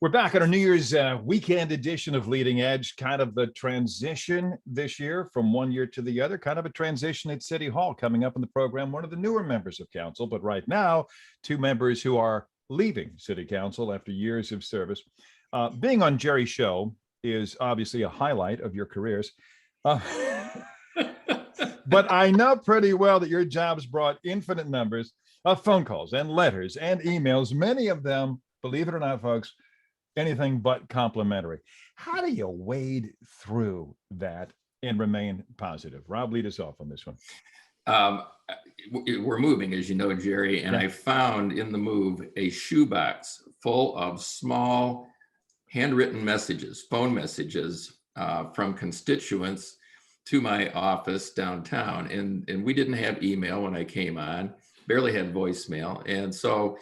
We're back on our New Year's weekend edition of Leading Edge, kind of the transition this year from one year to the other, kind of a transition at City Hall coming up in the program. One of the newer members of council, but right now, two members who are leaving City Council after years of service. Being on Jerry's show is obviously a highlight of your careers. But I know pretty well that your job's brought infinite numbers of phone calls and letters and emails, many of them, believe it or not, folks, anything but complimentary. How do you wade through that and remain positive? Rob, lead us off on this one. We're moving, as you know, Jerry, and I found in the move a shoebox full of small handwritten messages, phone messages from constituents to my office downtown. And we didn't have email when I came on, barely had voicemail. And so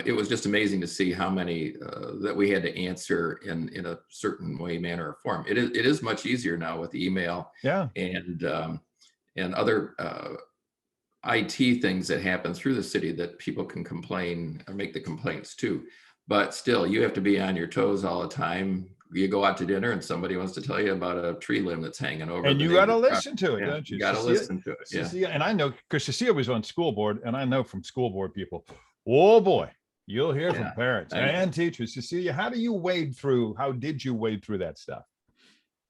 it was just amazing to see how many that we had to answer in a certain way, manner, or form. It is much easier now with email and other IT things that happen through the city that people can complain or make the complaints too. But still, you have to be on your toes all the time. You go out to dinner and somebody wants to tell you about a tree limb that's hanging over. And you got to listen to it, don't you? You got to listen to it. Cecelia, and I know, because Cecelia was on school board, and I know from school board people, oh boy, you'll hear from parents and teachers. Cecelia, how did you wade through that stuff?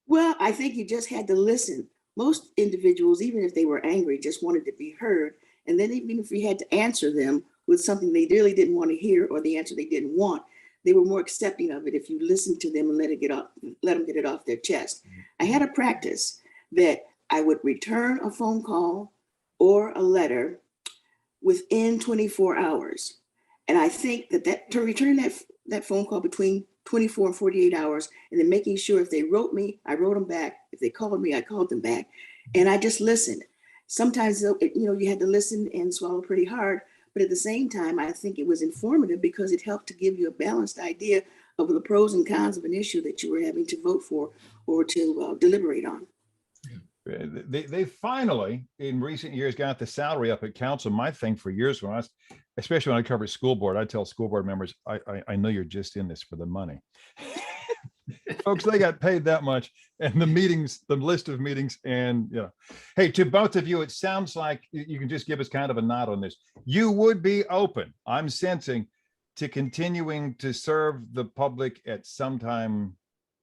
Well, I think you just had to listen. Most individuals, even if they were angry, just wanted to be heard. And then even if you had to answer them with something they really didn't want to hear or the answer they didn't want, they were more accepting of it if you listened to them and let them get it off their chest. I had a practice that I would return a phone call or a letter within 24 hours. And I think that to return that phone call between 24 and 48 hours, and then making sure if they wrote me, I wrote them back. If they called me, I called them back. And I just listened. Sometimes, you had to listen and swallow pretty hard. But at the same time, I think it was informative because it helped to give you a balanced idea of the pros and cons of an issue that you were having to vote for or to deliberate on. They finally, in recent years, got the salary up at council. My thing for years, especially when I covered school board, I tell school board members, I know you're just in this for the money. Folks, they got paid that much, and the list of meetings, and hey, to both of you, it sounds like you can just give us kind of a nod on this. You would be open, I'm sensing, to continuing to serve the public at some time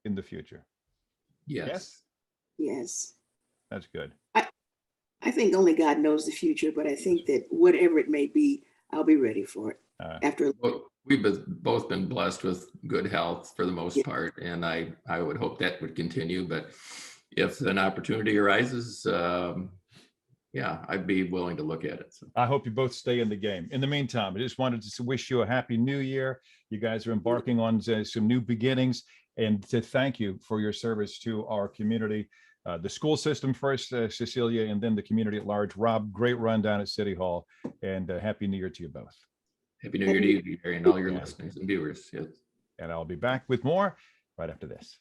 in the future. Yes. That's good. I think only God knows the future, but I think that whatever it may be, I'll be ready for it. We've both been blessed with good health for the most part, and I would hope that would continue. But if an opportunity arises, I'd be willing to look at it. So. I hope you both stay in the game. In the meantime, I just wanted to wish you a happy new year. You guys are embarking on some new beginnings, and to thank you for your service to our community. The school system first, Cecelia, and then the community at large. Rob, great run down at City Hall, and happy New Year to you both. Happy New Year to you, Gary, and all your listeners and viewers. Yes. And I'll be back with more right after this.